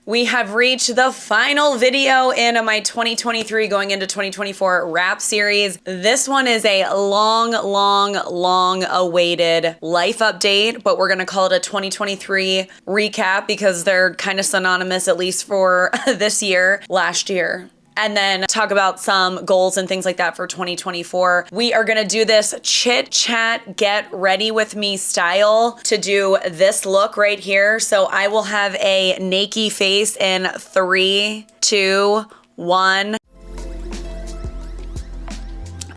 We have reached the final video in my 2023 going into 2024 wrap series. This one is a long awaited life update, but we're gonna call it a 2023 recap because they're kind of synonymous, at least for this year, last year. And then talk about some goals and things like that for 2024. We are gonna do this chit chat, get ready with me style to do this look right here. So I will have a naked face in 3, 2, 1.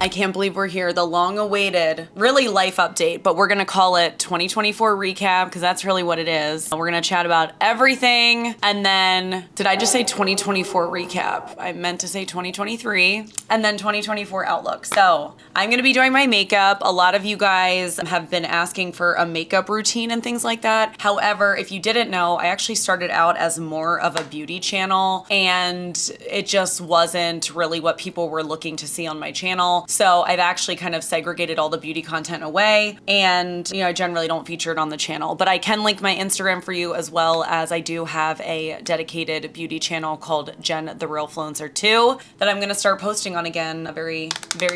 I can't believe we're here. The long awaited, really life update, but we're gonna call it 2024 recap because that's really what it is. We're gonna chat about everything. And then, did I just say 2024 recap? I meant to say 2023 and then 2024 outlook. So I'm gonna be doing my makeup. A lot of you guys have been asking for a makeup routine and things like that. However, if you didn't know, I actually started out as more of a beauty channel and it just wasn't really what people were looking to see on my channel. So I've actually kind of segregated all the beauty content away and, I generally don't feature it on the channel, but I can link my Instagram for you as well as I do have a dedicated beauty channel called Jen the Realfluencer 2 that I'm going to start posting on again very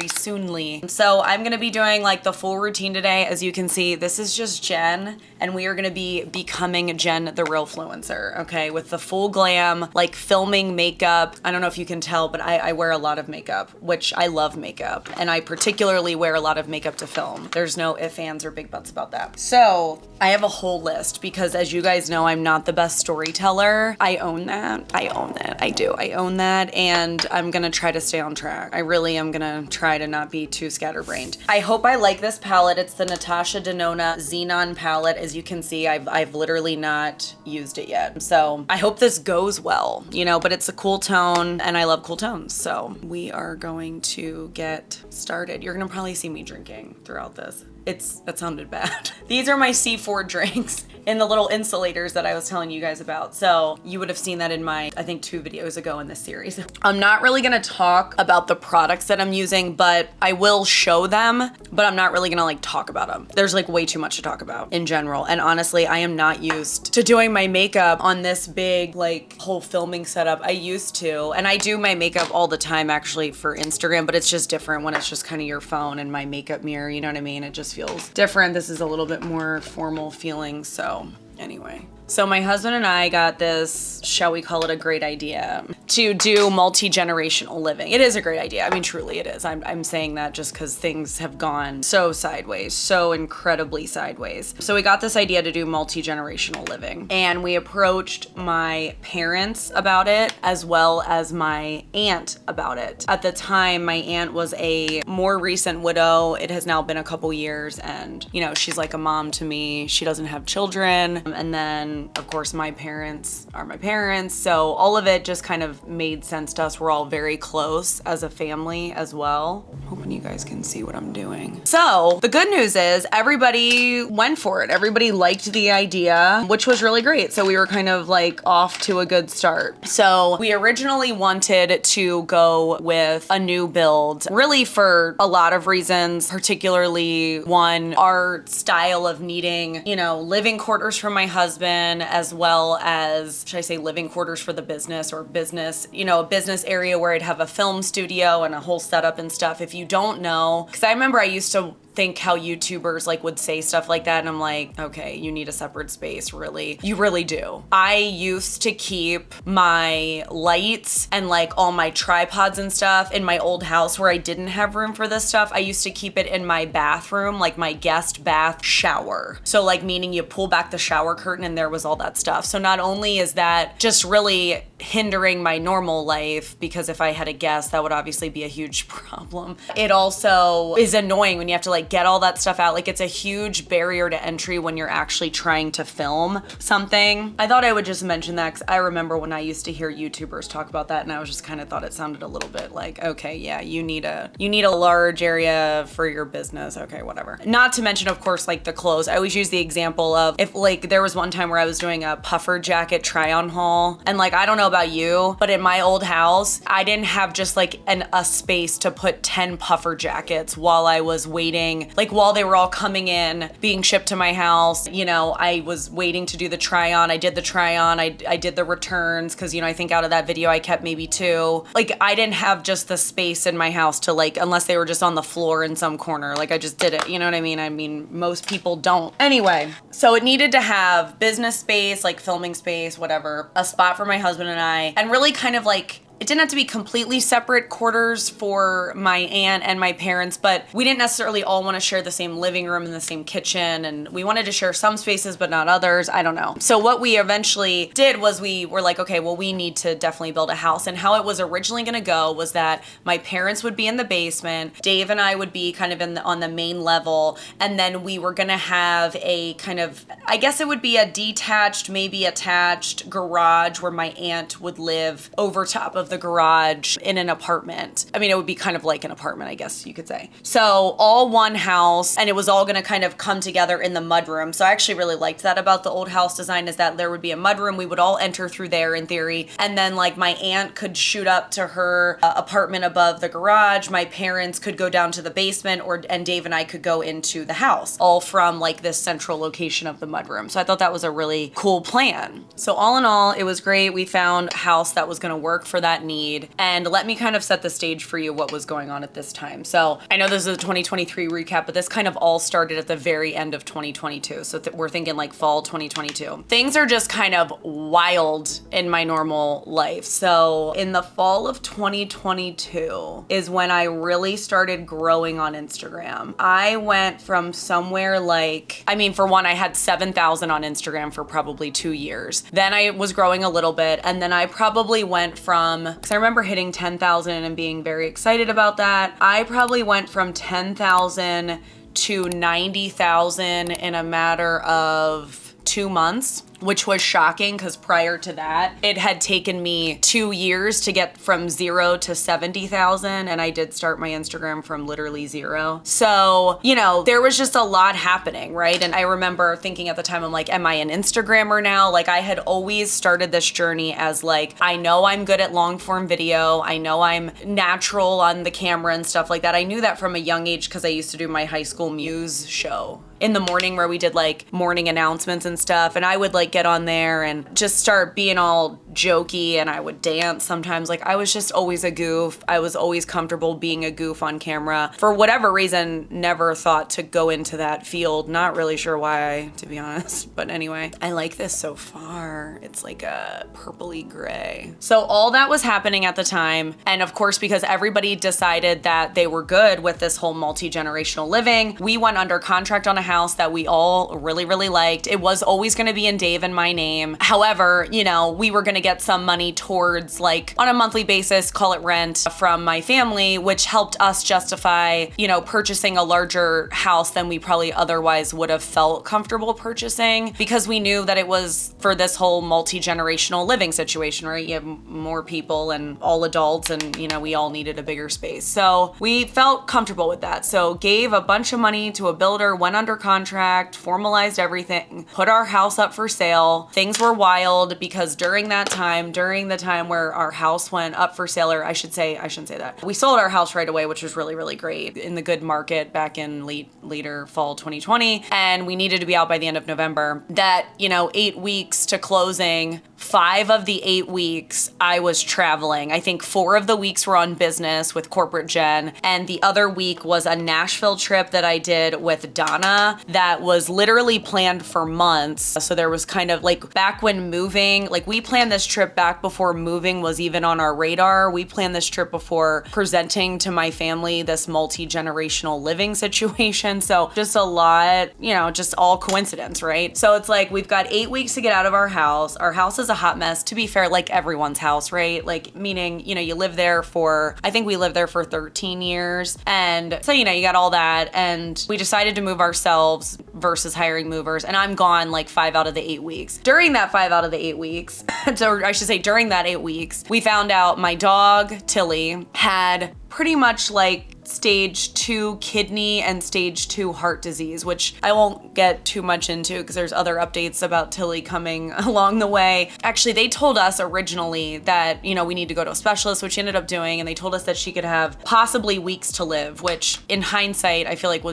soonly. So I'm going to be doing like the full routine today. As you can see, this is just Jen and we are going to be becoming Jen the Realfluencer, okay? With the full glam, like filming makeup. I don't know if you can tell, but I wear a lot of makeup, which I love makeup. And I particularly wear a lot of makeup to film. There's no ifs, ands, or big buts about that. So I have a whole list because as you guys know, I'm not the best storyteller. I own that. I do. I own that. And I'm gonna try to stay on track. I really am gonna try to not be too scatterbrained. I hope I like this palette. It's the Natasha Denona Xenon palette. As you can see, I've literally not used it yet. So I hope this goes well, but it's a cool tone and I love cool tones. So we are going to get started. You're gonna probably see me drinking throughout this. That sounded bad. These are my C4 drinks in the little insulators that I was telling you guys about. So you would have seen that in my, I think 2 videos ago in this series. I'm not really gonna talk about the products that I'm using, but I will show them, but I'm not really gonna like talk about them. There's like way too much to talk about in general. And honestly, I am not used to doing my makeup on this big like whole filming setup. I used to, and I do my makeup all the time actually for Instagram, but it's just different when it's just kind of your phone and my makeup mirror, you know what I mean? It just feels different. This is a little bit more formal feeling. So anyway. So my husband and I got this, shall we call it a great idea, to do multi-generational living. It is a great idea. I mean, truly it is. I'm saying that just because things have gone so sideways, so incredibly sideways. So we got this idea to do multi-generational living and we approached my parents about it as well as my aunt about it. At the time, my aunt was a more recent widow. It has now been a couple years and, she's like a mom to me. She doesn't have children. And then of course my parents are my parents. So all of it just kind of made sense to us. We're all very close as a family as well. Hoping you guys can see what I'm doing. So the good news is everybody went for it. Everybody liked the idea, which was really great. So we were kind of like off to a good start. So we originally wanted to go with a new build, really for a lot of reasons, particularly one, our style of needing, living quarters for my husband, as well as, should I say, living quarters for the business or business, a business area where I'd have a film studio and a whole setup and stuff. If you don't know, because I remember I used to think how YouTubers like would say stuff like that and I'm like, okay, you need a separate space, really. You really do. I used to keep my lights and like all my tripods and stuff in my old house where I didn't have room for this stuff. I used to keep it in my bathroom, like my guest bath shower. So like meaning you pull back the shower curtain and there was all that stuff. So not only is that just really hindering my normal life, because if I had a guest, that would obviously be a huge problem. It also is annoying when you have to like get all that stuff out. Like it's a huge barrier to entry when you're actually trying to film something. I thought I would just mention that because I remember when I used to hear YouTubers talk about that and I was just kind of thought it sounded a little bit like, okay, yeah, you need a large area for your business. Okay, whatever. Not to mention, of course, like the clothes. I always use the example of if like there was one time where I was doing a puffer jacket try on haul and like, I don't know about you, but in my old house, I didn't have just like a space to put 10 puffer jackets while I was waiting, like while they were all coming in, being shipped to my house. You know, I was waiting to do the try on. I did the try on. I did the returns because, you know, I think out of that video I kept maybe 2. Like I didn't have just the space in my house to like, unless they were just on the floor in some corner, like I just did it. You know what I mean? I mean, most people don't. Anyway, so it needed to have business space, like filming space, whatever, a spot for my husband and I, and really kind of like, it didn't have to be completely separate quarters for my aunt and my parents, but we didn't necessarily all want to share the same living room and the same kitchen, and we wanted to share some spaces but not others. I don't know. So what we eventually did was we were like, okay, well, we need to definitely build a house. And how it was originally going to go was that my parents would be in the basement, Dave and I would be kind of on the main level, and then we were going to have a kind of, I guess it would be a detached, maybe attached garage where my aunt would live over top of the garage in an apartment. I mean, it would be kind of like an apartment, I guess you could say. So all one house, and it was all gonna kind of come together in the mudroom. So I actually really liked that about the old house design, is that there would be a mudroom. We would all enter through there in theory. And then like my aunt could shoot up to her apartment above the garage. My parents could go down to the basement, and Dave and I could go into the house, all from like this central location of the mudroom. So I thought that was a really cool plan. So all in all, it was great. We found a house that was gonna work for that need. And let me kind of set the stage for you what was going on at this time. So I know this is a 2023 recap, but this kind of all started at the very end of 2022. So we're thinking like fall 2022. Things are just kind of wild in my normal life. So in the fall of 2022 is when I really started growing on Instagram. I went from somewhere like, I mean, for one, I had 7,000 on Instagram for probably 2 years. Then I was growing a little bit, and then I probably went from, because I remember hitting 10,000 and being very excited about that. I probably went from 10,000 to 90,000 in a matter of 2 months, which was shocking because prior to that, it had taken me 2 years to get from 0 to 70,000, and I did start my Instagram from literally 0. So, you know, there was just a lot happening, right? And I remember thinking at the time, I'm like, am I an Instagrammer now? Like, I had always started this journey as like, I know I'm good at long form video. I know I'm natural on the camera and stuff like that. I knew that from a young age because I used to do my high school muse show in the morning where we did like morning announcements and stuff, and I would like get on there and just start being all jokey, and I would dance sometimes. Like, I was just always a goof. I was always comfortable being a goof on camera. For whatever reason, never thought to go into that field. Not really sure why, to be honest. But anyway, I like this so far. It's like a purpley gray. So all that was happening at the time. And of course, because everybody decided that they were good with this whole multi-generational living, we went under contract on a house that we all really, really liked. It was always gonna be in Dave and my name. However, you know, we were gonna get some money towards, like, on a monthly basis, call it rent, from my family, which helped us justify, you know, purchasing a larger house than we probably otherwise would have felt comfortable purchasing, because we knew that it was for this whole multi-generational living situation, right? You have more people and all adults, and, you know, we all needed a bigger space. So we felt comfortable with that. So gave a bunch of money to a builder, went under contract, formalized everything, put our house up for sale. Things were wild because during the time where our house went up for sale, or I shouldn't say that. We sold our house right away, which was really, really great, in the good market back in later fall 2020. And we needed to be out by the end of November. That, you know, 8 weeks to closing, 5 of the 8 weeks I was traveling. I think 4 of the weeks were on business with Corporate Gen, and the other week was a Nashville trip that I did with Donna that was literally planned for months. So there was kind of like, back when moving, like, we planned this trip back before moving was even on our radar. We planned this trip before presenting to my family this multi-generational living situation. So just a lot, you know, just all coincidence, right? So it's like, we've got 8 weeks to get out of our house. Our house is a hot mess, to be fair, like everyone's house, right? Like, meaning, you know, you live there for, I think we lived there for 13 years. And so, you know, you got all that, and we decided to move ourselves versus hiring movers. And I'm gone like 5 out of the 8 weeks. During that 5 out of the 8 weeks, so I should say during that 8 weeks, we found out my dog, Tilly, had pretty much like stage 2 kidney and stage 2 heart disease, which I won't get too much into because there's other updates about Tilly coming along the way. Actually, they told us originally that, we need to go to a specialist, which she ended up doing, and they told us that she could have possibly weeks to live, which in hindsight, I feel like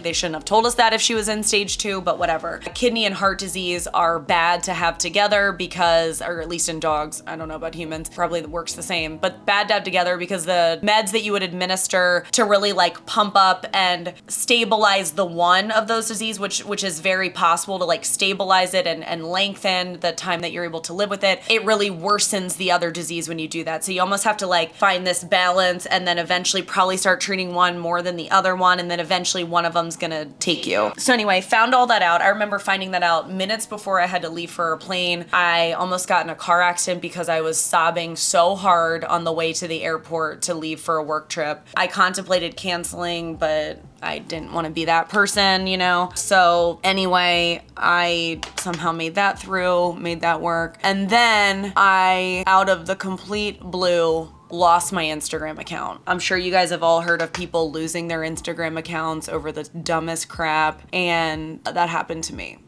they shouldn't have told us that if she was in stage 2, but whatever. Kidney and heart disease are bad to have together because, or at least in dogs, I don't know about humans, probably works the same, but bad to have together because the meds that you would administer to really like pump up and stabilize the one of those disease, which is very possible to like stabilize it and lengthen the time that you're able to live with it. It really worsens the other disease when you do that. So you almost have to like find this balance and then eventually probably start treating one more than the other one, and then eventually one of them's gonna take you. So anyway, found all that out. I remember finding that out minutes before I had to leave for a plane. I almost got in a car accident because I was sobbing so hard on the way to the airport to leave for a work trip. I contemplated canceling, but I didn't want to be that person, So anyway, I somehow made that work. And then I, out of the complete blue, lost my Instagram account. I'm sure you guys have all heard of people losing their Instagram accounts over the dumbest crap, and that happened to me.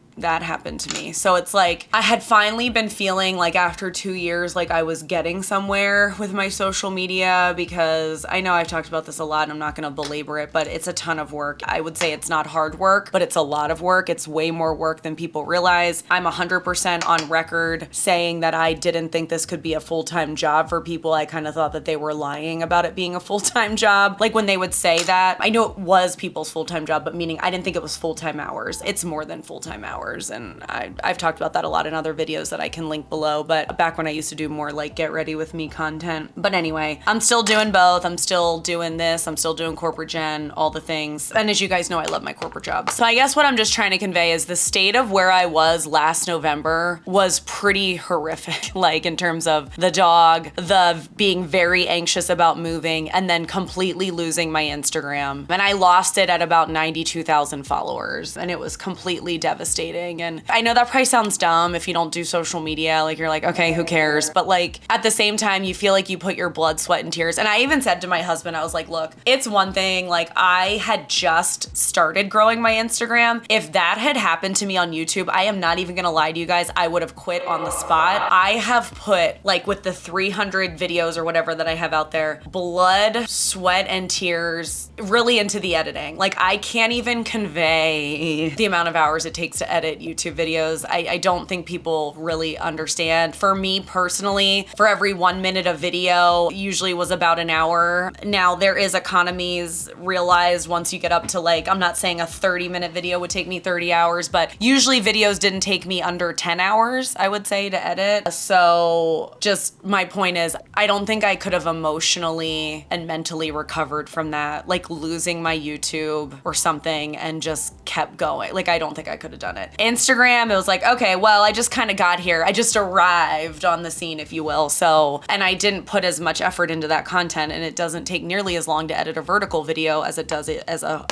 So it's like I had finally been feeling like after 2 years like I was getting somewhere with my social media, because I know I've talked about this a lot and I'm not gonna belabor it, but it's a ton of work. I would say it's not hard work, but it's a lot of work. It's way more work than people realize. I'm 100% on record saying that I didn't think this could be a full-time job for people. I kind of thought that they were lying about it being a full-time job. Like when they would say that, I know it was people's full-time job, but meaning I didn't think it was full-time hours. It's more than full-time hours. And I've talked about that a lot in other videos that I can link below, but back when I used to do more like get ready with me content. But anyway, I'm still doing both. I'm still doing this. I'm still doing corporate gen, all the things. And as you guys know, I love my corporate job. So I guess what I'm just trying to convey is the state of where I was last November was pretty horrific. Like in terms of the dog, the being very anxious about moving, and then completely losing my Instagram. And I lost it at about 92,000 followers, and it was completely devastating. And I know that probably sounds dumb if you don't do social media, like you're like, okay, who cares? But like at the same time, you feel like you put your blood, sweat, and tears. And I even said to my husband, I was like, look, it's one thing, like I had just started growing my Instagram. If that had happened to me on YouTube, I am not even gonna lie to you guys, I would have quit on the spot. I have put, like with the 300 videos or whatever that I have out there, blood, sweat, and tears really into the editing. Like I can't even convey the amount of hours it takes to edit YouTube videos. I don't think people really understand. For me personally, for every 1 minute of video usually was about an hour. Now there is economies realized once you get up to like, I'm not saying a 30-minute video would take me 30 hours, but usually videos didn't take me under 10 hours, I would say, to edit. So just my point is, I don't think I could have emotionally and mentally recovered from that, like losing my YouTube or something and just kept going. Like I don't think I could have done it. Instagram, it was like, okay, well, I just kind of got here. I just arrived on the scene, if you will. So, and I didn't put as much effort into that content, and it doesn't take nearly as long to edit a vertical video as it does it as a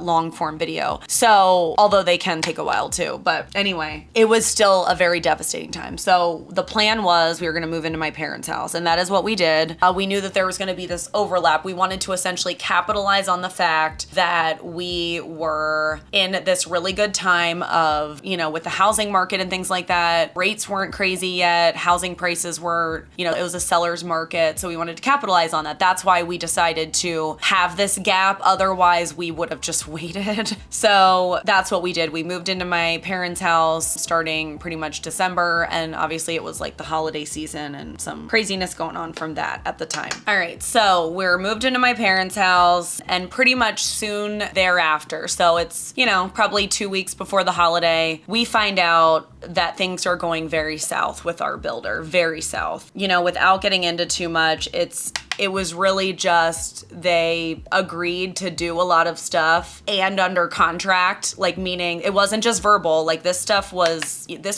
long form video. So, although they can take a while too, but anyway, it was still a very devastating time. So the plan was we were gonna move into my parents' house, and that is what we did. We knew that there was gonna be this overlap. We wanted to essentially capitalize on the fact that we were in this really good time of, with the housing market and things like that. Rates weren't crazy yet. Housing prices were, it was a seller's market. So we wanted to capitalize on that. That's why we decided to have this gap. Otherwise, we would have just waited. So that's what we did. We moved into my parents' house starting pretty much December. And obviously it was like the holiday season and some craziness going on from that at the time. All right, so we're moved into my parents' house and pretty much soon thereafter. So it's, probably 2 weeks before the holiday, we find out that things are going very south with our builder, very south. Without getting into too much, it was really just they agreed to do a lot of stuff and under contract, like meaning it wasn't just verbal, like this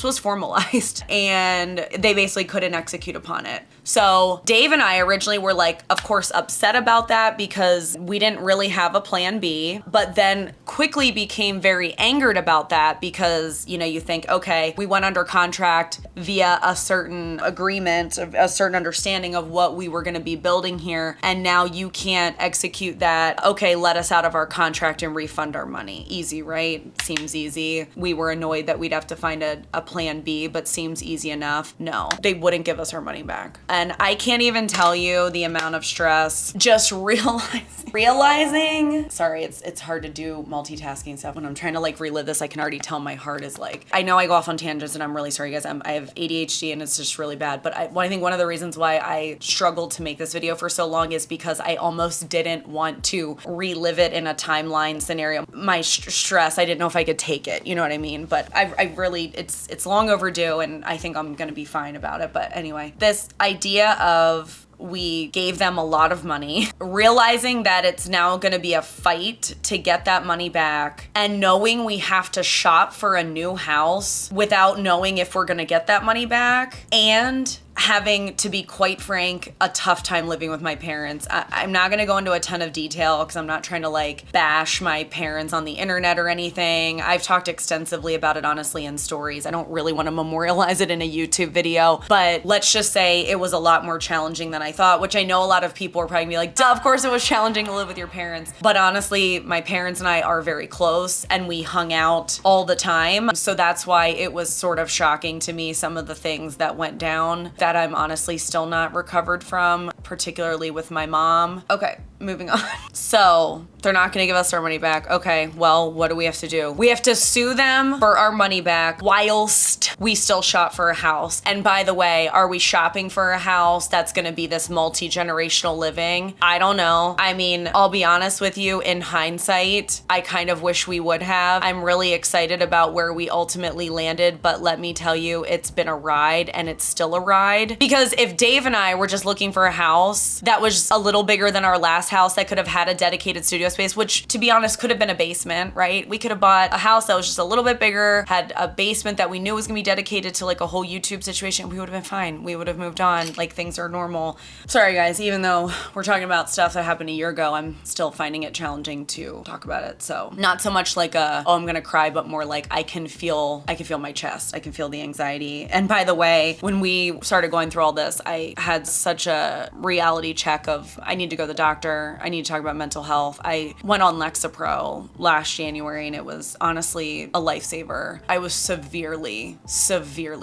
was formalized and they basically couldn't execute upon it. So Dave and I originally were like, of course, upset about that because we didn't really have a plan B, but then quickly became very angered about that because, you think, okay, we went under contract via a certain agreement, a certain understanding of what we were going to be building building here and now you can't execute that. Okay, let us out of our contract and refund our money. Easy, right? Seems easy. We were annoyed that we'd have to find a plan B, but seems easy enough. No, they wouldn't give us our money back. And I can't even tell you the amount of stress just realizing, sorry, it's hard to do multitasking stuff when I'm trying to like relive this. I can already tell my heart is like, I know I go off on tangents and I'm really sorry guys. I have ADHD and it's just really bad. But I think one of the reasons why I struggled to make this video for so long is because I almost didn't want to relive it in a timeline scenario. My stress, I didn't know if I could take it. You know what I mean? But I really, it's long overdue and I think I'm gonna be fine about it. But anyway, this idea of we gave them a lot of money, realizing that it's now gonna be a fight to get that money back, and knowing we have to shop for a new house without knowing if we're gonna get that money back, and having, to be quite frank, a tough time living with my parents. I'm not gonna go into a ton of detail because I'm not trying to like bash my parents on the internet or anything. I've talked extensively about it honestly in stories. I don't really want to memorialize it in a YouTube video, but let's just say it was a lot more challenging than I thought, which I know a lot of people are probably gonna be like, duh, of course it was challenging to live with your parents. But honestly, my parents and I are very close and we hung out all the time. So that's why it was sort of shocking to me, some of the things that went down that I'm honestly still not recovered from, particularly with my mom. Okay, moving on. So they're not gonna give us our money back. Okay, well, what do we have to do? We have to sue them for our money back whilst we still shop for a house. And by the way, are we shopping for a house that's gonna be this multi-generational living? I don't know. I mean, I'll be honest with you, in hindsight, I kind of wish we would have. I'm really excited about where we ultimately landed, but let me tell you, it's been a ride and it's still a ride. Because if Dave and I were just looking for a house that was a little bigger than our last house that could have had a dedicated studio space, which to be honest could have been a basement, right? We could have bought a house that was just a little bit bigger, had a basement that we knew was gonna be dedicated to like a whole YouTube situation. We would have been fine. We would have moved on, like things are normal. Sorry guys, even though we're talking about stuff that happened a year ago, I'm still finding it challenging to talk about it. So not so much like a, oh, I'm gonna cry, but more like I can feel my chest. I can feel the anxiety. And by the way, when we started going through all this, I had such a reality check of I need to go to the doctor. I need to talk about mental health. I went on Lexapro last January and it was honestly a lifesaver. I was severely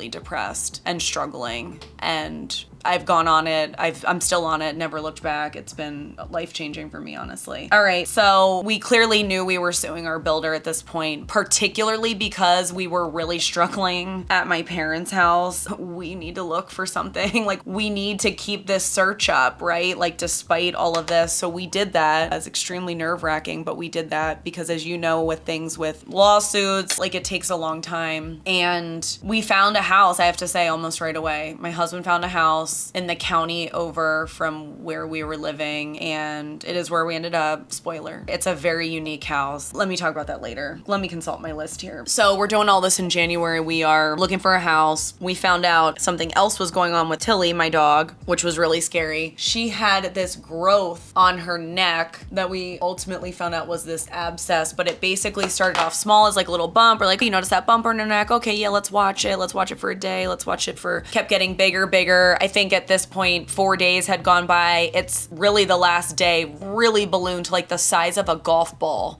depressed and struggling, and I've gone on it. I'm still on it, never looked back. It's been life-changing for me, honestly. All right, so we clearly knew we were suing our builder at this point, particularly because we were really struggling at my parents' house. We need to look for something. Like, we need to keep this search up, right? Like, despite all of this. So we did that. It's extremely nerve-wracking, but we did that because, as you know, with things with lawsuits, like, it takes a long time. And we found a house, I have to say, almost right away. My husband found a house in the county over from where we were living, and it is where we ended up. Spoiler, it's a very unique house. Let me talk about that later. Let me consult my list here. So we're doing all this in January. We are looking for a house. We found out something else was going on with Tilly, my dog, which was really scary. She had this growth on her neck that we ultimately found out was this abscess, but it basically started off small as like a little bump, or like, you notice that bump on her neck? Okay, yeah, let's watch it. Let's watch it for a day. Let's watch it for, kept getting bigger. I think at this point 4 days had gone by. It's really the last day really ballooned to like the size of a golf ball.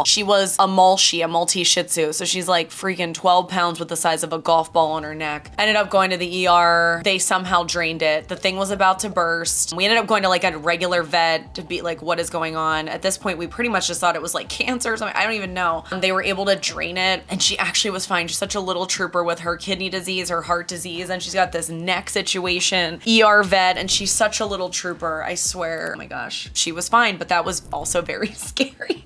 She was a Maltese Shih Tzu, so she's like freaking 12 pounds with the size of a golf ball on her neck. Ended up going to the ER. They somehow drained it. The thing was about to burst. We ended up going to like a regular vet to be like, what is going on? At this point, we pretty much just thought it was like cancer or something. I don't even know. They were able to drain it and she actually was fine. She's such a little trooper with her kidney disease, her heart disease, and she's got this neck situation. ER vet, and she's such a little trooper, I swear. Oh my gosh, she was fine, but that was also very scary.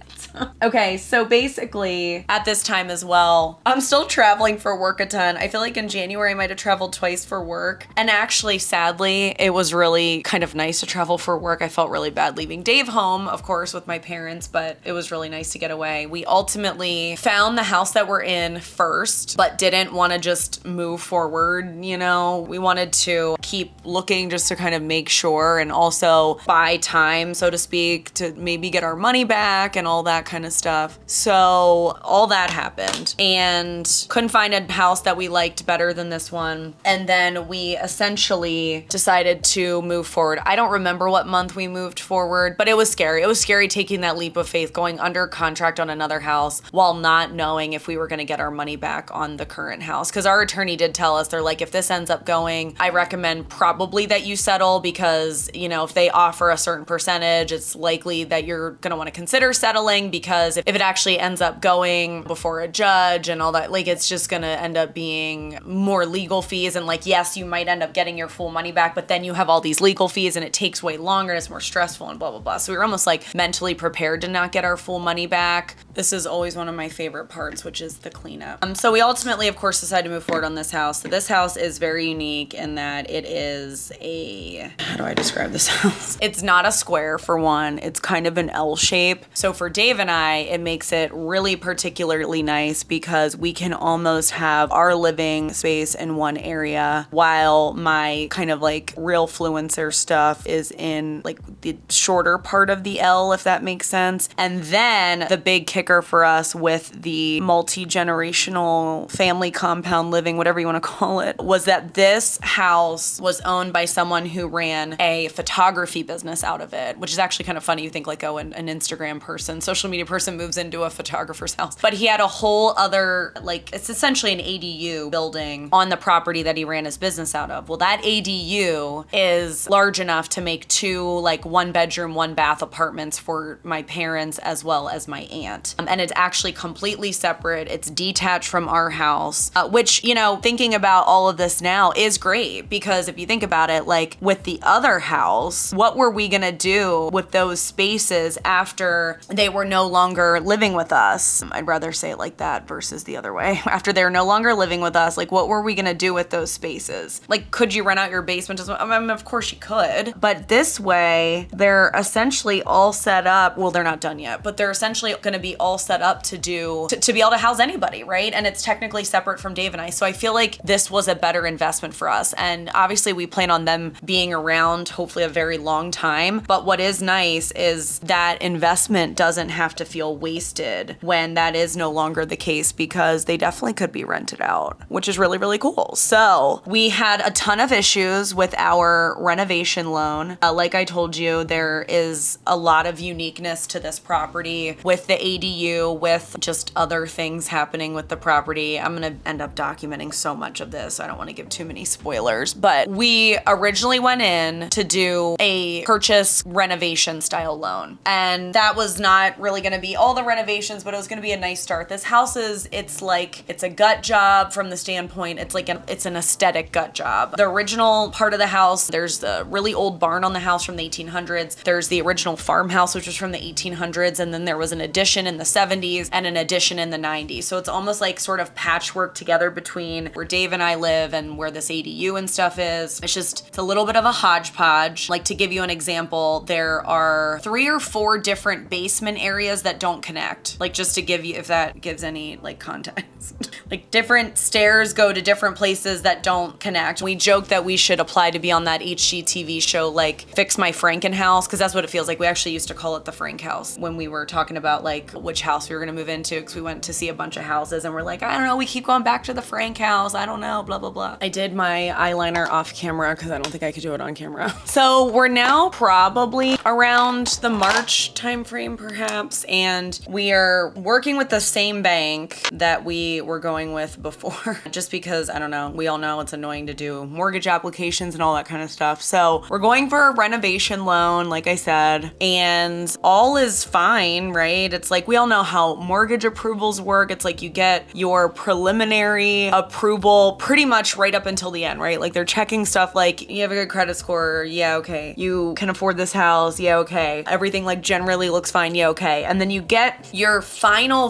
Okay, so basically at this time as well, I'm still traveling for work a ton. I feel like in January I might have traveled twice for work, and actually sadly it was really kind of nice to travel for work. I felt really bad leaving Dave home, of course, with my parents, but it was really nice to get away. We ultimately found the house that we're in first, but didn't want to just move forward, you know? We wanted to keep looking just to kind of make sure, and also buy time, so to speak, to maybe get our money back and all that kind of stuff. So all that happened and couldn't find a house that we liked better than this one. And then we essentially decided to move forward. I don't remember what month we moved forward, but it was scary. It was scary taking that leap of faith, going under contract on another house while not knowing if we were going to get our money back on the current house. Because our attorney did tell us, they're like, if this ends up going, I recommend probably that you settle because, you know, if they offer a certain percentage, it's likely that you're going to want to consider settling because if it actually ends up going before a judge and all that, like it's just going to end up being more legal fees. And like, yes, you might end up getting your full money back, but then you have all these legal fees and it takes way longer and it's more stressful and blah, blah, blah. So we were almost like mentally prepared to not get our full money back. This is always one of my favorite parts, which is the cleanup. So we ultimately, of course, decided to move forward on this house. So this house is very unique in that it is a, how do I describe this house? It's not a square for one. It's kind of an L shape. So for Dave and I, it makes it really particularly nice because we can almost have our living space in one area while my kind of like Realfluencer stuff is in like the shorter part of the L, if that makes sense. And then the big kicker for us with the multi-generational family compound living, whatever you want to call it, was that this house was owned by someone who ran a photography business out of it, which is actually kind of funny. You think like, oh, an Instagram person, social media person moves into a photographer's house. But he had a whole other, like, it's essentially an ADU building on the property that he ran his business out of. Well, that ADU is large enough to make two, like, 1-bedroom, 1-bath apartments for my parents as well as my aunt. And it's actually completely separate. It's detached from our house, which, you know, thinking about all of this now is great because if you think about it, like with the other house, what were we gonna do with those spaces after they were no longer living with us? I'd rather say it like that versus the other way. After they're no longer living with us, like what were we gonna do with those spaces? Like, could you rent out your basement? I mean, of course you could, but this way they're essentially all set up. Well, they're not done yet, but they're essentially gonna be all set up to be able to house anybody, right? And it's technically separate from Dave and I. So I feel like this was a better investment for us. And obviously we plan on them being around hopefully a very long time. But what is nice is that investment doesn't have to feel wasted when that is no longer the case because they definitely could be rented out, which is really, really cool. So we had a ton of issues with our renovation loan. Like I told you, there is a lot of uniqueness to this property with the ADU, with just other things happening with the property. I'm gonna end up documenting so much of this. I don't wanna give too many spoilers, but we originally went in to do a purchase renovation style loan. And that was not really gonna be all the renovations, but it was gonna be a nice start. This house it's a gut job from the standpoint, it's an aesthetic gut job. The original part of the house, there's the really old barn on the house from the 1800s. There's the original farmhouse, which was from the 1800s. And then there was an addition in the 70s and an addition in the 90s. So it's almost like sort of patchwork together between where Dave and I live and where this ADU and stuff is. It's a little bit of a hodgepodge. Like, to give you an example, there are 3 or 4 different basement areas that don't connect. Like, just to give you, if that gives any like context. Like, different stairs go to different places that don't connect. We joke that we should apply to be on that HGTV show, like Fix My Franken House, because that's what it feels like. We actually used to call it the Frank House when we were talking about like which house we were gonna move into, because we went to see a bunch of houses and we're like, I don't know, we keep going back to the Frank House, I don't know, blah, blah, blah. I did my eyeliner off camera because I don't think I could do it on camera. So we're now probably around the March timeframe perhaps, and we are working with the same bank that we were going with before, just because, I don't know, we all know it's annoying to do mortgage applications and all that kind of stuff. So we're going for a renovation loan, like I said, and all is fine, right? It's like, we all know how mortgage approvals work. It's like you get your preliminary approval pretty much right up until the end, right? Like, they're checking stuff like, you have a good credit score, yeah, okay. You can afford this house, yeah, okay. Everything like generally looks fine, yeah, okay. And then you get your final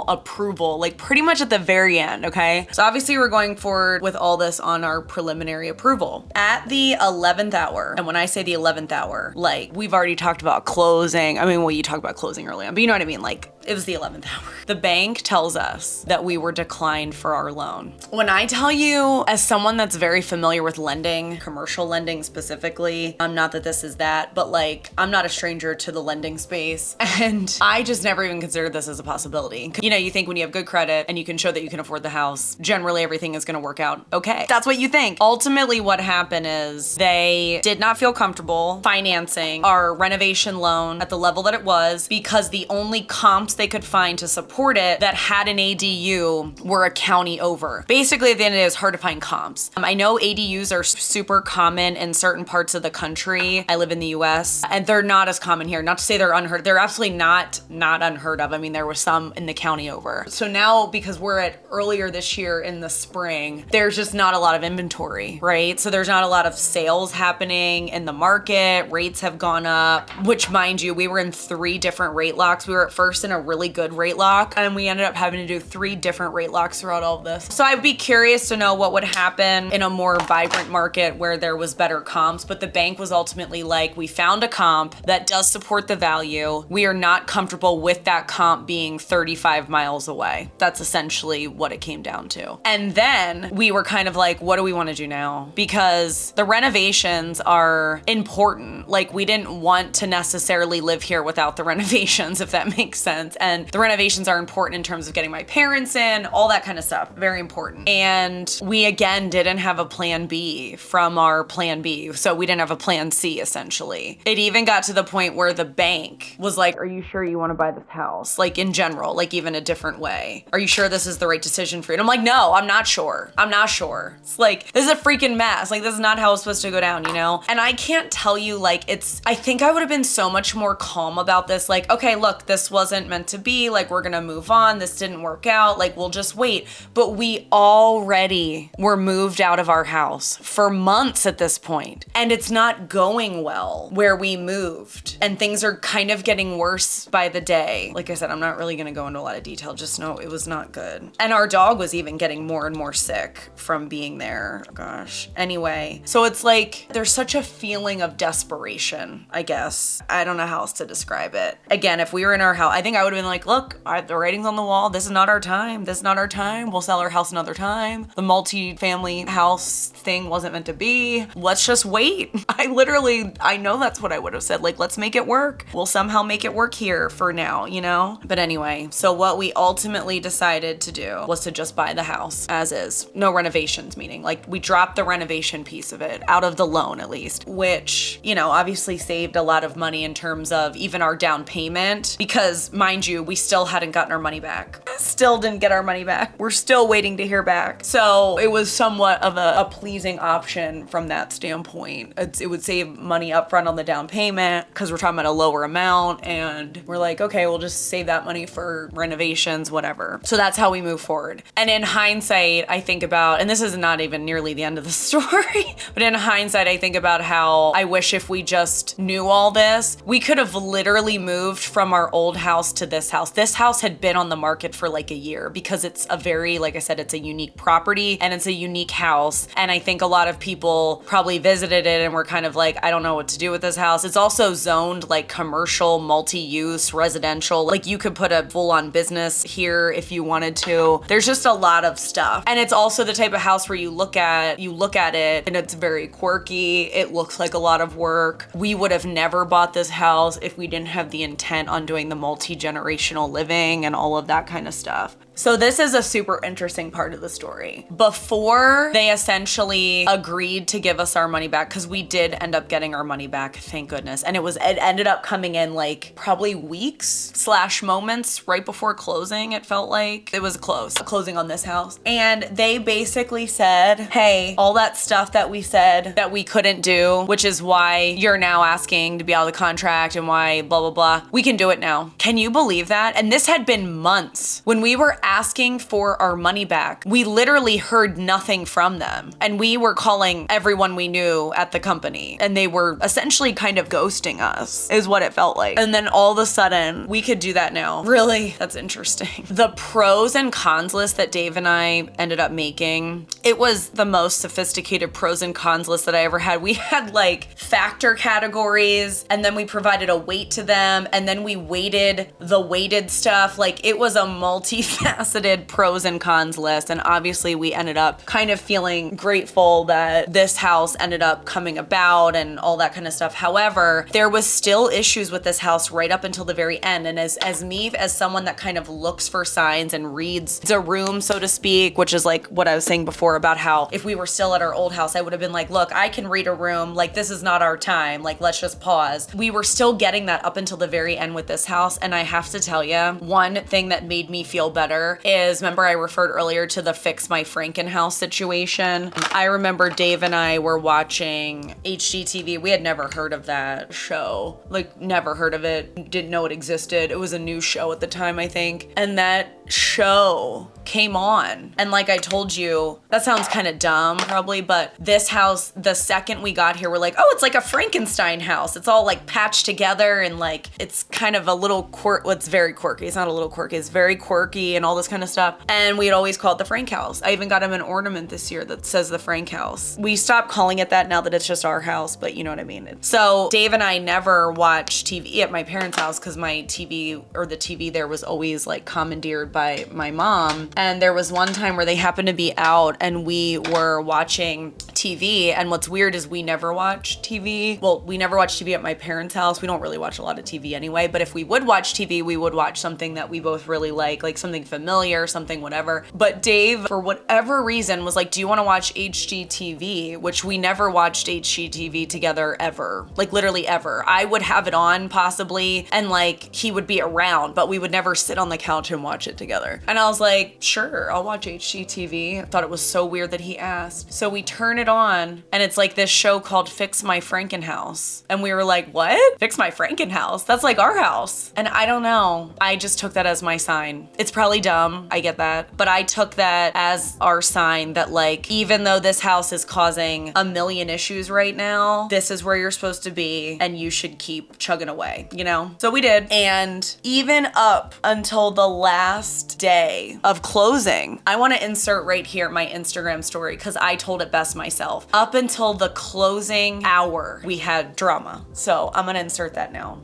approval, like pretty much at the very end, okay? So obviously we're going forward with all this on our preliminary approval. At the 11th hour, and when I say the 11th hour, like, we've already talked about closing. I mean, well, you talked about closing early on, but you know what I mean? Like, it was the 11th hour. The bank tells us that we were declined for our loan. When I tell you, as someone that's very familiar with lending, commercial lending specifically, not that this is that, but like, I'm not a stranger to the lending space. place. And I just never even considered this as a possibility. You know, you think when you have good credit and you can show that you can afford the house, generally everything is gonna work out okay. That's what you think. Ultimately, what happened is they did not feel comfortable financing our renovation loan at the level that it was because the only comps they could find to support it that had an ADU were a county over. Basically, at the end of the day, it's hard to find comps. I know ADUs are super common in certain parts of the country. I live in the US, and they're not as common here. Not to say they're unheard, they're absolutely not unheard of. I mean, there was some in the county over. So now, because we're at earlier this year in the spring, there's just not a lot of inventory, right? So there's not a lot of sales happening in the market. Rates have gone up, which, mind you, we were in 3 different rate locks. We were at first in a really good rate lock, and we ended up having to do 3 different rate locks throughout all of this. So I'd be curious to know what would happen in a more vibrant market where there was better comps, but the bank was ultimately like, we found a comp that does support the value. We are not comfortable with that comp being 35 miles away. That's essentially what it came down to. And then we were kind of like, what do we want to do now? Because the renovations are important. Like, we didn't want to necessarily live here without the renovations, if that makes sense. And the renovations are important in terms of getting my parents in, all that kind of stuff. Very important. And we, again, didn't have a plan B from our plan B. So we didn't have a plan C, essentially. It even got to the point where the bank was like, are you sure you want to buy this house? Like, in general, like even a different way. Are you sure this is the right decision for you? And I'm like, no, I'm not sure. I'm not sure. It's like, this is a freaking mess. Like, this is not how it's supposed to go down, you know? And I can't tell you, like, I think I would have been so much more calm about this. Like, okay, look, this wasn't meant to be. Like, we're gonna move on. This didn't work out. Like, we'll just wait. But we already were moved out of our house for months at this point. And it's not going well where we moved. And things are kind of getting worse by the day. Like I said, I'm not really gonna go into a lot of detail. Just know it was not good. And our dog was even getting more and more sick from being there. Oh, gosh. Anyway, so it's like, there's such a feeling of desperation, I guess. I don't know how else to describe it. Again, if we were in our house, I think I would have been like, look, the writing's on the wall. This is not our time. This is not our time. We'll sell our house another time. The multi-family house thing wasn't meant to be. Let's just wait. I know that's what I would have said. Like, let's make it work. We'll somehow make it work here for now, you know? But anyway, so what we ultimately decided to do was to just buy the house as is. No renovations, meaning like we dropped the renovation piece of it out of the loan at least, which, you know, obviously saved a lot of money in terms of even our down payment because, mind you, we still hadn't gotten our money back. Still didn't get our money back. We're still waiting to hear back. So it was somewhat of a pleasing option from that standpoint. It would save money upfront on the down payment because we're talking about a lower amount, and we're like, okay, we'll just save that money for renovations, whatever. So that's how we move forward. And in hindsight, I think about, and this is not even nearly the end of the story, but in hindsight, I think about how I wish if we just knew all this, we could have literally moved from our old house to this house. This house had been on the market for like a year because it's a very, like I said, it's a unique property and it's a unique house. And I think a lot of people probably visited it and were kind of like, I don't know what to do with this house. It's also zoned like commercial, multi-use, residential. Like, you could put a full-on business here if you wanted to. There's just a lot of stuff. And it's also the type of house where you look at it and it's very quirky. It looks like a lot of work. We would have never bought this house if we didn't have the intent on doing the multi-generational living and all of that kind of stuff. So this is a super interesting part of the story. Before they essentially agreed to give us our money back, because we did end up getting our money back, thank goodness. And it ended up coming in like probably weeks/moments right before closing. It felt like it was closing on this house. And they basically said, hey, all that stuff that we said that we couldn't do, which is why you're now asking to be out of the contract and why blah, blah, blah, we can do it now. Can you believe that? And this had been months. When we were asking for our money back, we literally heard nothing from them. And we were calling everyone we knew at the company, and they were essentially kind of ghosting us, is what it felt like. And then all of a sudden, we could do that now. Really? That's interesting. The pros and cons list that Dave and I ended up making, it was the most sophisticated pros and cons list that I ever had. We had like factor categories, and then we provided a weight to them, and then we weighted the weighted stuff. Like, it was a multi-faceted multifaceted pros and cons list. And obviously we ended up kind of feeling grateful that this house ended up coming about and all that kind of stuff. However, there was still issues with this house right up until the very end. And as me, as someone that kind of looks for signs and reads the room, so to speak, which is like what I was saying before about how if we were still at our old house, I would have been like, look, I can read a room. Like, this is not our time. Like, let's just pause. We were still getting that up until the very end with this house. And I have to tell you, one thing that made me feel better is, remember I referred earlier to the Fix My Frankenhouse situation. I remember Dave and I were watching HGTV. We had never heard of that show. Like, never heard of it. Didn't know it existed. It was a new show at the time, I think. And that show came on. And like I told you, that sounds kind of dumb probably, but this house, the second we got here, we're like, oh, it's like a Frankenstein house. It's all like patched together and like, it's kind of a little well, it's very quirky. It's not a little quirky. It's very quirky and all this kind of stuff. And we had always called it the Frank house. I even got him an ornament this year that says the Frank house. We stopped calling it that now that it's just our house, but you know what I mean. So Dave and I never watched TV at my parents' house because my TV or the TV there was always like commandeered by my mom. And there was one time where they happened to be out and we were watching TV. And what's weird is we never watch TV. Well, we never watch TV at my parents' house. We don't really watch a lot of TV anyway, but if we would watch TV, we would watch something that we both really like something familiar, something whatever. But Dave, for whatever reason, was like, do you want to watch HGTV? Which we never watched HGTV together ever. Like literally ever. I would have it on possibly and like he would be around, but we would never sit on the couch and watch it together. And I was like, sure, I'll watch HGTV. I thought it was so weird that he asked. So we turn it on and it's like this show called Fix My Frankenhouse. And we were like, what? Fix My Frankenhouse? That's like our house. And I don't know. I just took that as my sign. It's probably dumb. I get that. But I took that as our sign that like, even though this house is causing a million issues right now, this is where you're supposed to be and you should keep chugging away, you know? So we did. And even up until the last day of closing, I want to insert right here my Instagram story because I told it best myself. Up until the closing hour, we had drama. So I'm going to insert that now.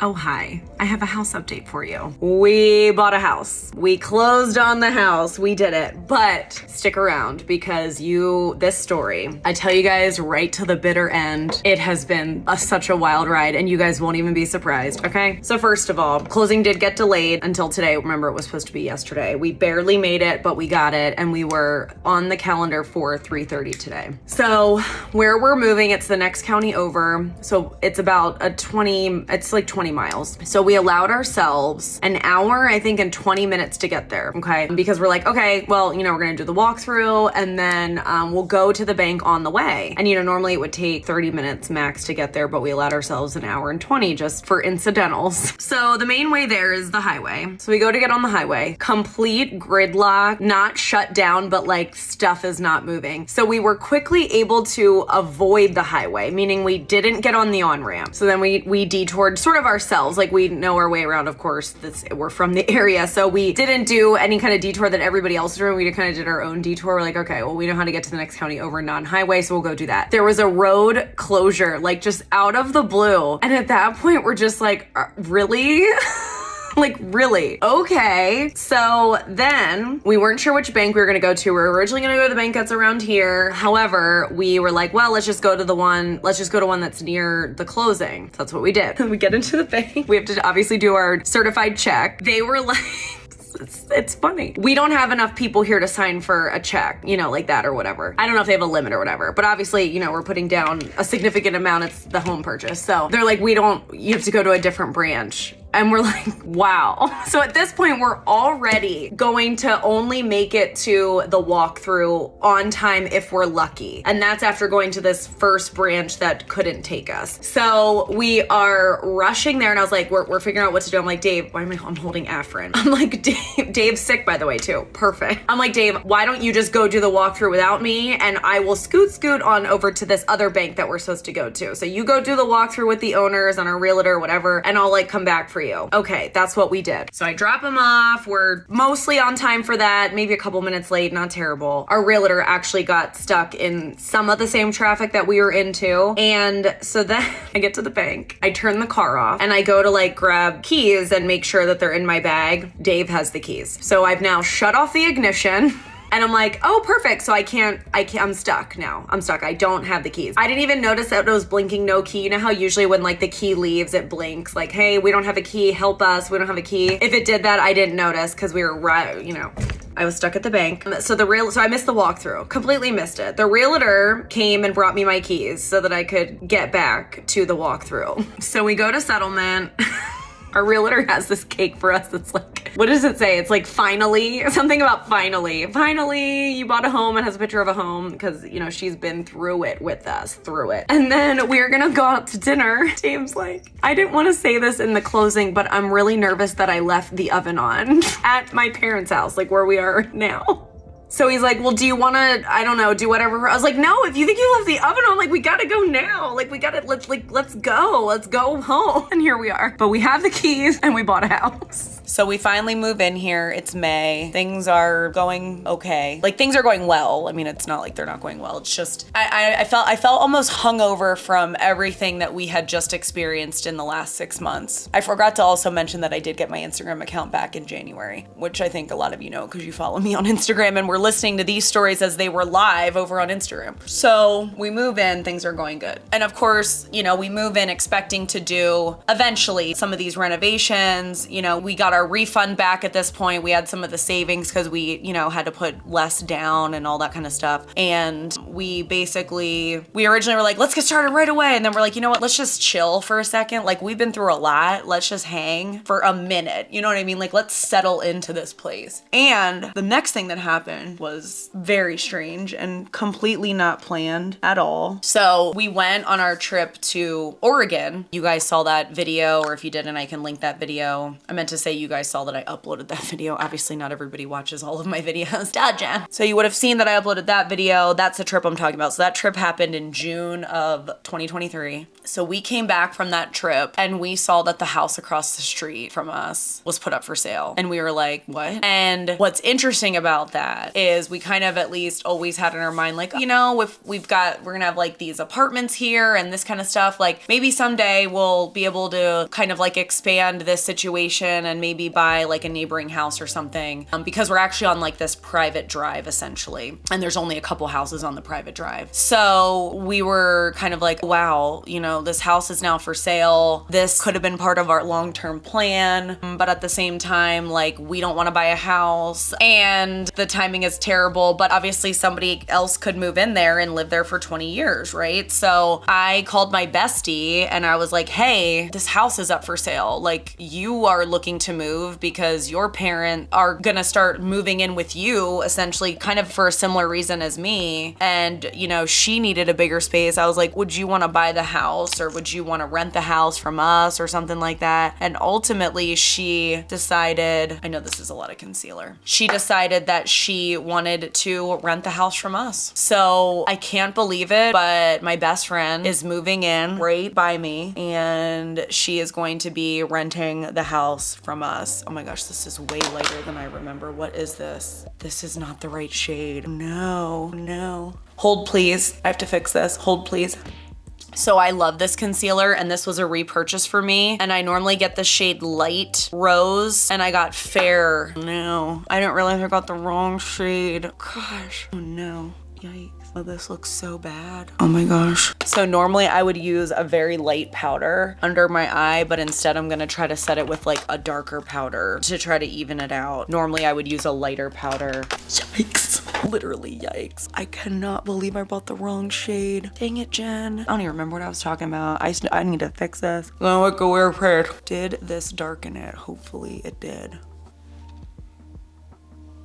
Oh, hi. I have a house update for you. We bought a house. We closed on the house. We did it. But stick around because this story, I tell you guys right to the bitter end, it has been such a wild ride and you guys won't even be surprised, okay? So first of all, closing did get delayed until today. Remember, it was supposed to be yesterday. We barely made it, but we got it and we were on the calendar for 3:30 today. So where we're moving, it's the next county over. So it's about it's like 20 miles. So we allowed ourselves an hour, I think, and 20 minutes to get there, okay? Because we're like, okay, well, you know, we're gonna do the walkthrough and then we'll go to the bank on the way. And you know, normally it would take 30 minutes max to get there, but we allowed ourselves an hour and 20 just for incidentals. So the main way there is the highway. So we go to get on the highway, complete gridlock, not shut down, but like stuff is not moving. So we were quickly able to avoid the highway, meaning we didn't get on the on-ramp. So then we detoured sort of ourselves, like we know our way around, of course, we're from the area. So we didn't do any kind of detour that everybody else was doing. We kind of did our own detour. We're like, okay, well, we know how to get to the next county over non-highway, so we'll go do that. There was a road closure, like just out of the blue. And at that point, we're just like, really? Like, really? Okay. So then we weren't sure which bank we were gonna go to. We were originally gonna go to the bank that's around here. However, we were like, well, let's just go to one that's near the closing. So that's what we did. We get into the bank. We have to obviously do our certified check. They were like, it's funny. We don't have enough people here to sign for a check, you know, like that or whatever. I don't know if they have a limit or whatever, but obviously, you know, we're putting down a significant amount. It's the home purchase. So they're like, you have to go to a different branch. And we're like, wow. So at this point, we're already going to only make it to the walkthrough on time if we're lucky. And that's after going to this first branch that couldn't take us. So we are rushing there and I was like, we're figuring out what to do. I'm like, Dave, I'm holding Afrin. I'm like, Dave's sick, by the way, too. Perfect. I'm like, Dave, why don't you just go do the walkthrough without me? And I will scoot on over to this other bank that we're supposed to go to. So you go do the walkthrough with the owners and our realtor, whatever, and I'll like come back for you. you. Okay, that's what we did. So I drop him off. We're mostly on time for that, maybe a couple minutes late, not terrible. Our realtor actually got stuck in some of the same traffic that we were into. And so then I get to the bank, I turn the car off, and I go to like grab keys and make sure that they're in my bag. Dave has the keys. So I've now shut off the ignition. And I'm like, oh, perfect. So I'm stuck now. I'm stuck. I don't have the keys. I didn't even notice that it was blinking no key. You know how usually when like the key leaves, it blinks like, hey, we don't have a key. Help us. We don't have a key. If it did that, I didn't notice because we were right, you know. I was stuck at the bank. So I missed the walkthrough, completely missed it. The realtor came and brought me my keys so that I could get back to the walkthrough. So we go to settlement. Our realtor has this cake for us. It's like, what does it say? It's like finally, something about finally. Finally, you bought a home. It has a picture of a home because, you know, she's been through it with us, And then we're gonna go out to dinner. Dave's like, I didn't want to say this in the closing, but I'm really nervous that I left the oven on at my parents' house, like where we are now. So he's like, well, do you want to, I don't know, do whatever. I was like, no, if you think you left the oven on, like, we got to go now. Like, let's go home. And here we are. But we have the keys and we bought a house. So we finally move in here. It's May. Things are going okay. Like, things are going well. I mean, it's not like they're not going well. It's just, I felt almost hungover from everything that we had just experienced in the last 6 months. I forgot to also mention that I did get my Instagram account back in January, which I think a lot of you know because you follow me on Instagram and we're listening to these stories as they were live over on Instagram. So we move in, things are going good. And of course, you know, we move in expecting to do eventually some of these renovations. You know, we got our refund back at this point. We had some of the savings because we, you know, had to put less down and all that kind of stuff. And we originally were like, let's get started right away. And then we're like, you know what, let's just chill for a second. Like, we've been through a lot. Let's just hang for a minute. You know what I mean? Like, let's settle into this place. And the next thing that happened was very strange and completely not planned at all. So we went on our trip to Oregon. You guys saw that video, or if you didn't, I can link that video. I meant to say you guys saw that I uploaded that video. Obviously not everybody watches all of my videos. Dodger. So you would have seen that I uploaded that video. That's the trip I'm talking about. So that trip happened in June of 2023. So we came back from that trip and we saw that the house across the street from us was put up for sale. And we were like, what? And what's interesting about that is we kind of at least always had in our mind, like, you know, if we're gonna have like these apartments here and this kind of stuff, like maybe someday we'll be able to kind of like expand this situation and maybe buy like a neighboring house or something, because we're actually on like this private drive essentially. And there's only a couple houses on the private drive. So we were kind of like, wow, you know, this house is now for sale. This could have been part of our long-term plan, but at the same time, like, we don't want to buy a house and the timing is terrible, but obviously somebody else could move in there and live there for 20 years, right? So I called my bestie and I was like, hey, this house is up for sale. Like, you are looking to move because your parents are gonna start moving in with you essentially kind of for a similar reason as me. And, you know, she needed a bigger space. I was like, would you want to buy the house or would you want to rent the house from us or something like that? And ultimately she decided, I know this is a lot of concealer. She decided that she wanted to rent the house from us. So I can't believe it, but my best friend is moving in right by me and she is going to be renting the house from us. Oh my gosh, this is way lighter than I remember. What is this? This is not the right shade. No. Hold please. I have to fix this. Hold please. So I love this concealer and this was a repurchase for me. And I normally get the shade light rose and I got fair. No, I didn't realize I got the wrong shade. Gosh, oh no, yikes. Oh, this looks so bad. Oh my gosh. So normally I would use a very light powder under my eye, but instead I'm gonna try to set it with like a darker powder to try to even it out. Normally I would use a lighter powder. Yikes. Literally yikes. I cannot believe I bought the wrong shade. Dang it, Jen. I don't even remember what I was talking about. I need to fix this. Oh, look at where it. Did this darken it? Hopefully it did.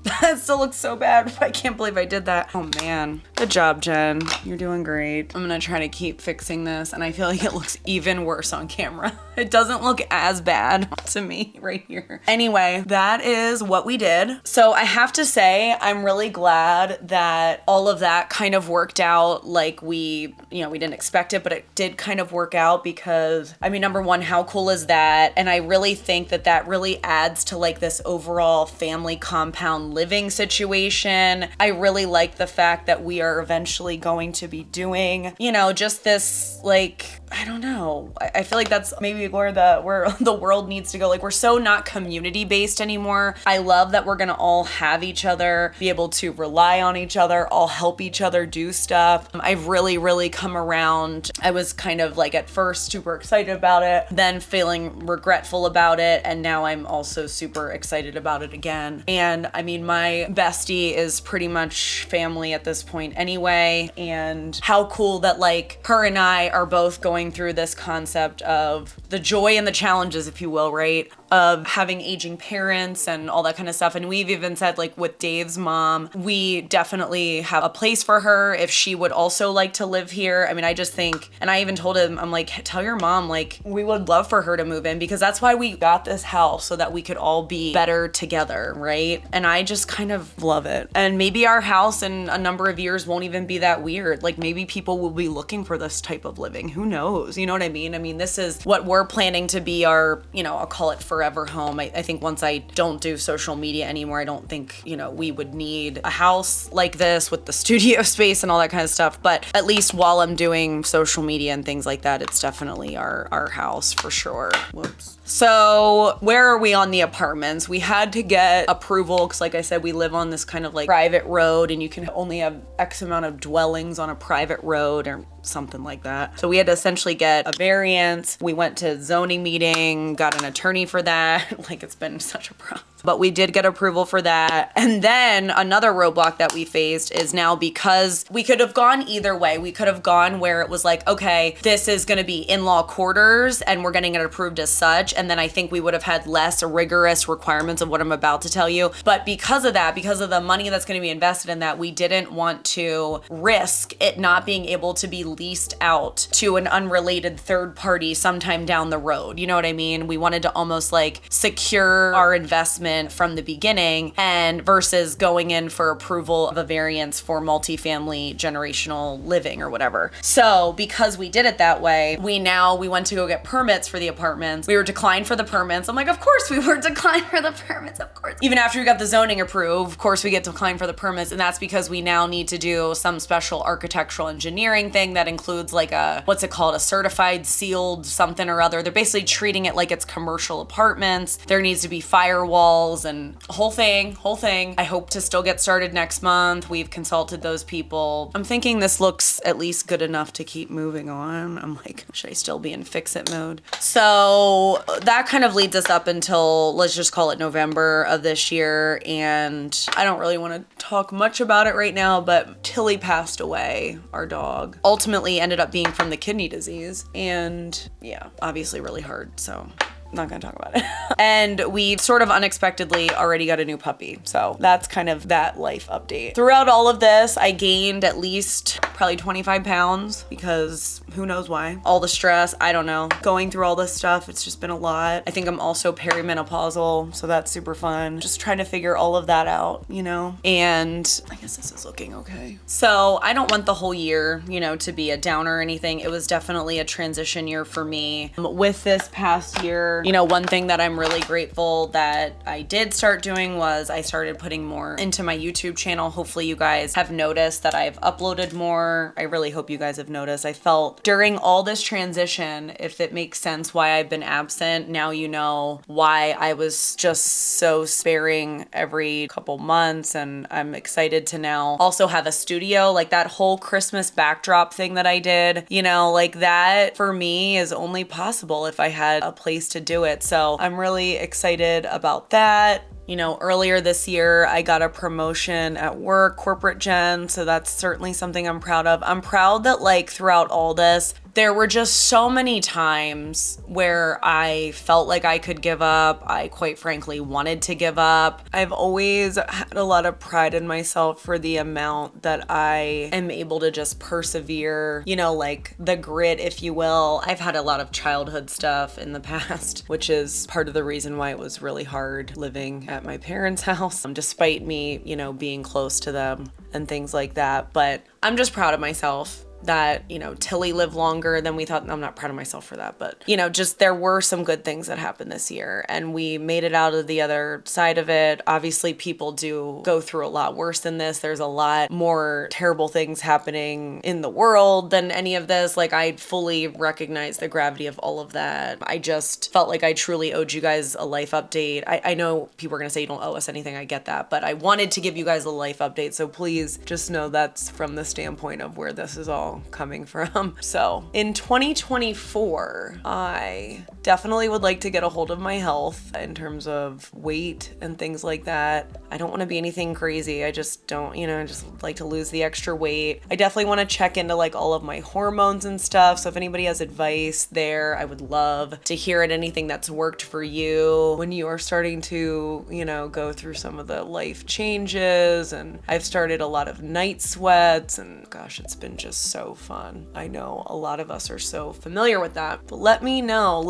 That still looks so bad. I can't believe I did that. Oh man. Good job, Jen. You're doing great. I'm gonna try to keep fixing this, and I feel like it looks even worse on camera. It doesn't look as bad to me right here. Anyway, that is what we did. So I have to say, I'm really glad that all of that kind of worked out like we didn't expect it, but it did kind of work out because, I mean, number one, how cool is that? And I really think that that really adds to like this overall family compound living situation. I really like the fact that we are eventually going to be doing, just this, like, I don't know. I feel like that's maybe where the world needs to go. Like, we're so not community based anymore. I love that we're gonna all have each other, be able to rely on each other, all help each other do stuff. I've really, really come around. I was kind of like at first super excited about it, then feeling regretful about it, and now I'm also super excited about it again. And I mean, my bestie is pretty much family at this point anyway, and how cool that like her and I are both going through this concept of the joy and the challenges, if you will, right? Of having aging parents and all that kind of stuff. And we've even said, like, with Dave's mom, we definitely have a place for her if she would also like to live here. I mean, I just think, and I even told him, I'm like, tell your mom, like, we would love for her to move in, because that's why we got this house, so that we could all be better together, right? And I just kind of love it. And maybe our house in a number of years won't even be that weird. Like, maybe people will be looking for this type of living. Who knows? You know what I mean? I mean, this is what we're planning to be our, I'll call it forever home. I think once I don't do social media anymore, I don't think, we would need a house like this with the studio space and all that kind of stuff. But at least while I'm doing social media and things like that, it's definitely our house for sure. Whoops. So where are we on the apartments? We had to get approval because, like I said, we live on this kind of like private road, and you can only have X amount of dwellings on a private road or something like that. So we had to essentially get a variance. We went to zoning meeting, got an attorney for that. Like, it's been such a process. But we did get approval for that. And then another roadblock that we faced is now, because we could have gone either way. We could have gone where it was like, okay, this is gonna be in-law quarters and we're getting it approved as such. And then I think we would have had less rigorous requirements of what I'm about to tell you. But because of that, because of the money that's gonna be invested in that, we didn't want to risk it not being able to be leased out to an unrelated third party sometime down the road. You know what I mean? We wanted to almost like secure our investment from the beginning, and versus going in for approval of a variance for multifamily generational living or whatever. So because we did it that way, we went to go get permits for the apartments. We were declined for the permits. I'm like, of course we were declined for the permits, of course. Even after we got the zoning approved, of course we get declined for the permits, and that's because we now need to do some special architectural engineering thing that includes like what's it called? A certified sealed something or other. They're basically treating it like it's commercial apartments. There needs to be firewalls and whole thing. I hope to still get started next month. We've consulted those people. I'm thinking this looks at least good enough to keep moving on. I'm like, should I still be in fix-it mode? So that kind of leads us up until, let's just call it November of this year. And I don't really want to talk much about it right now, but Tilly passed away, our dog. Ultimately ended up being from the kidney disease. And yeah, obviously really hard. So not gonna talk about it. And we sort of unexpectedly already got a new puppy. So that's kind of that life update. Throughout all of this, I gained at least probably 25 pounds because who knows why. All the stress, I don't know. Going through all this stuff, it's just been a lot. I think I'm also perimenopausal, so that's super fun. Just trying to figure all of that out, And I guess this is looking okay. So I don't want the whole year, to be a downer or anything. It was definitely a transition year for me. With this past year, one thing that I'm really grateful that I did start doing was I started putting more into my YouTube channel. Hopefully you guys have noticed that I've uploaded more. I really hope you guys have noticed. I felt during all this transition, if it makes sense why I've been absent, now you know why I was just so sparing every couple months. And I'm excited to now also have a studio. Like that whole Christmas backdrop thing that I did, like that for me is only possible if I had a place to do it. So I'm really excited about that. Earlier this year, I got a promotion at work, corporate gen, so that's certainly something I'm proud of. I'm proud that like throughout all this, there were just so many times where I felt like I could give up. I quite frankly wanted to give up. I've always had a lot of pride in myself for the amount that I am able to just persevere, you know, like the grit, if you will. I've had a lot of childhood stuff in the past, which is part of the reason why it was really hard living at my parents' house, despite me, you know, being close to them and things like that. But I'm just proud of myself that, you know, Tilly lived longer than we thought. I'm not proud of myself for that, but, you know, just there were some good things that happened this year and we made it out of the other side of it. Obviously, people do go through a lot worse than this. There's a lot more terrible things happening in the world than any of this. Like, I fully recognize the gravity of all of that. I just felt like I truly owed you guys a life update. I know people are going to say you don't owe us anything. I get that, but I wanted to give you guys a life update. So please just know that's from the standpoint of where this is all coming from. So in 2024, I definitely would like to get a hold of my health in terms of weight and things like that. I don't want to be anything crazy. I just don't, you know, I just like to lose the extra weight. I definitely want to check into like all of my hormones and stuff. So if anybody has advice there, I would love to hear it. Anything that's worked for you when you are starting to, you know, go through some of the life changes. And I've started a lot of night sweats and gosh, it's been just so fun. I know a lot of us are so familiar with that, but let me know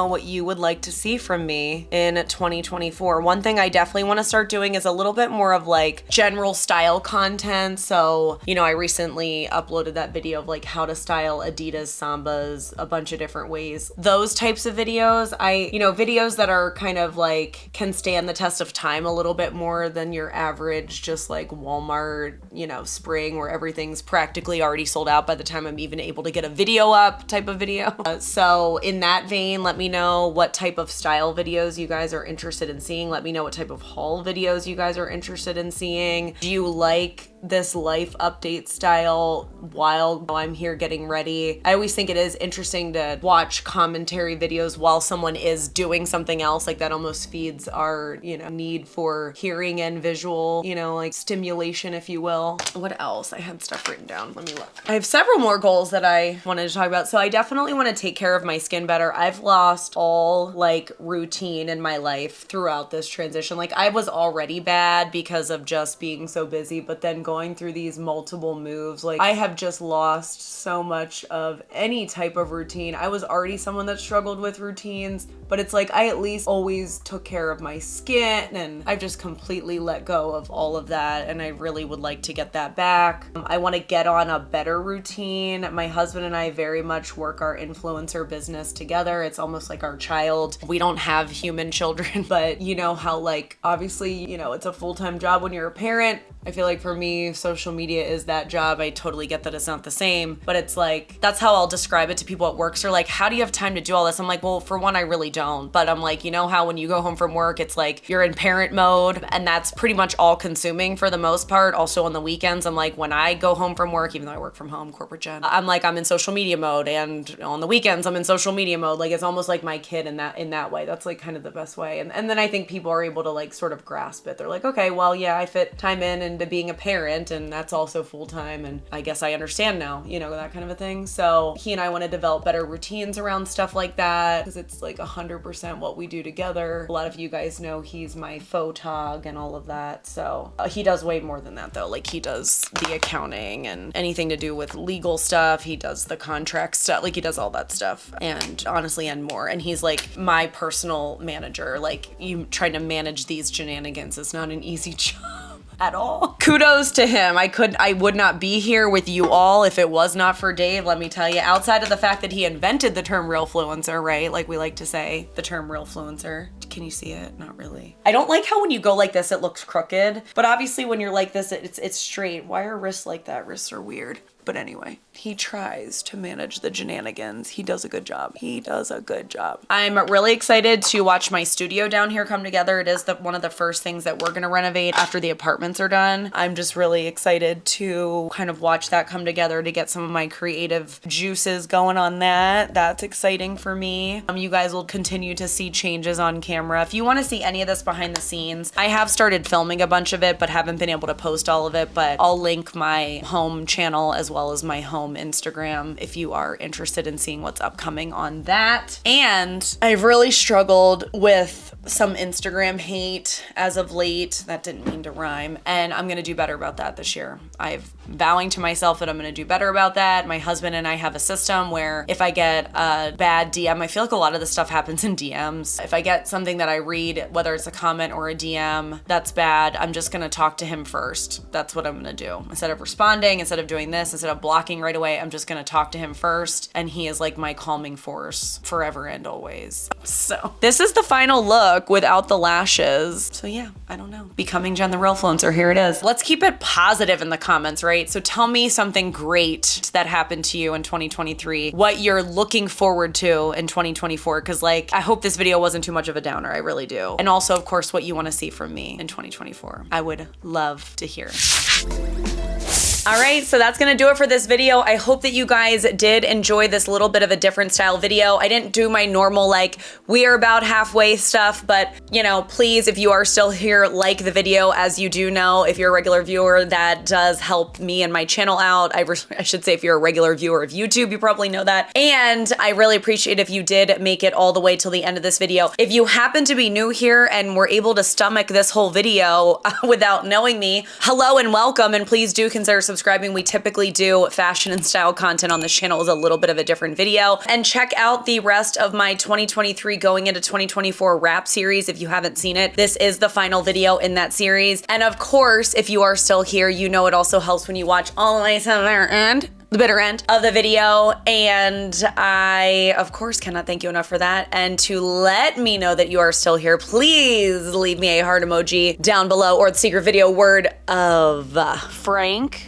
what you would like to see from me in 2024. One thing I definitely want to start doing is a little bit more of like general style content. So, you know, I recently uploaded that video of like how to style Adidas Sambas a bunch of different ways. Those types of videos, videos that are kind of like can stand the test of time a little bit more than your average just like Walmart, you know, spring where everything's practically already sold out by the time I'm even able to get a video up type of video. So in that vein, let me know what type of style videos you guys are interested in seeing. Let me know what type of haul videos you guys are interested in seeing. Do you like this life update style while I'm here getting ready? I always think it is interesting to watch commentary videos while someone is doing something else. Like that almost feeds our, you know, need for hearing and visual, you know, like stimulation, if you will. What else? I had stuff written down. Let me look. I have several more goals that I wanted to talk about. So I definitely want to take care of my skin better. I've lost all like routine in my life throughout this transition. Like I was already bad because of just being so busy, but then going through these multiple moves, like I have just lost so much of any type of routine. I was already someone that struggled with routines, but it's like I at least always took care of my skin and I've just completely let go of all of that and I really would like to get that back. I want to get on a better routine. My husband and I very much work our influencer business together. It's almost like our child. We don't have human children, but you know how like obviously, you know, it's a full-time job when you're a parent. I feel like for me, social media is that job. I totally get that it's not the same, but it's like, that's how I'll describe it to people at work. So they're like, how do you have time to do all this? I'm like, well, for one, I really don't. But I'm like, you know how when you go home from work, it's like you're in parent mode and that's pretty much all consuming for the most part. Also on the weekends, I'm like, when I go home from work, even though I work from home, corporate jet, I'm like, I'm in social media mode. And on the weekends, I'm in social media mode. Like it's almost like my kid in that way. That's like kind of the best way. And then I think people are able to like sort of grasp it. They're like, okay, well, yeah, I fit time in into being a parent and that's also full-time and I guess I understand now, you know, that kind of a thing. So he and I want to develop better routines around stuff like that because it's like 100% what we do together. A lot of you guys know he's my photog and all of that. So he does way more than that though. Like he does the accounting and anything to do with legal stuff. He does the contract stuff. Like he does all that stuff and honestly and more. And he's like my personal manager. Like you trying to manage these shenanigans is not an easy job at all. Kudos to him. I would not be here with you all if it was not for Dave, let me tell you. Outside of the fact that he invented the term Realfluencer, right? Like we like to say, the term Realfluencer. Can you see it? Not really. I don't like how when you go like this, it looks crooked. But obviously when you're like this, it's straight. Why are wrists like that? Wrists are weird. But anyway, he tries to manage the shenanigans. He does a good job. He does a good job. I'm really excited to watch my studio down here come together. It is one of the first things that we're gonna renovate after the apartments are done. I'm just really excited to kind of watch that come together to get some of my creative juices going on that. That's exciting for me. You guys will continue to see changes on camera. If you wanna see any of this behind the scenes, I have started filming a bunch of it, but haven't been able to post all of it, but I'll link my home channel as well well as my home Instagram if you are interested in seeing what's upcoming on that. And I've really struggled with some Instagram hate as of late. That didn't mean to rhyme. And I'm gonna do better about that this year. I've vowing to myself that I'm gonna do better about that. My husband and I have a system where if I get a bad DM, I feel like a lot of this stuff happens in DMs. If I get something that I read, whether it's a comment or a DM that's bad, I'm just gonna talk to him first. That's what I'm gonna do. Instead of responding, instead of doing this, instead of blocking right away, I'm just gonna talk to him first. And he is like my calming force forever and always. So this is the final look without the lashes. So yeah, I don't know. Becoming Jen the Realfluencer, here it is. Let's keep it positive in the comments, right? So tell me something great that happened to you in 2023, what you're looking forward to in 2024, because like, I hope this video wasn't too much of a downer, I really do. And also, of course, what you want to see from me in 2024. I would love to hear. All right, so that's gonna do it for this video. I hope that you guys did enjoy this little bit of a different style video. I didn't do my normal, like, we are about halfway stuff, but you know, please, if you are still here, like the video. As you do know, if you're a regular viewer, that does help me and my channel out. I should say if you're a regular viewer of YouTube, you probably know that. And I really appreciate if you did make it all the way till the end of this video. If you happen to be new here and were able to stomach this whole video without knowing me, hello and welcome, and please do consider subscribing. We typically do fashion and style content on this channel as a little bit of a different video. And check out the rest of my 2023 going into 2024 wrap series if you haven't seen it. This is the final video in that series. And of course, if you are still here, you know it also helps when you watch all the way to the bitter end of the video. And I, of course, cannot thank you enough for that. And to let me know that you are still here, please leave me a heart emoji down below or the secret video word of Frank.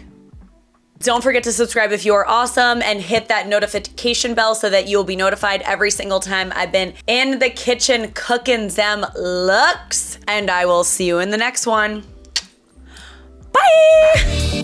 Don't forget to subscribe if you are awesome and hit that notification bell so that you'll be notified every single time I've been in the kitchen cooking them looks. And I will see you in the next one. Bye!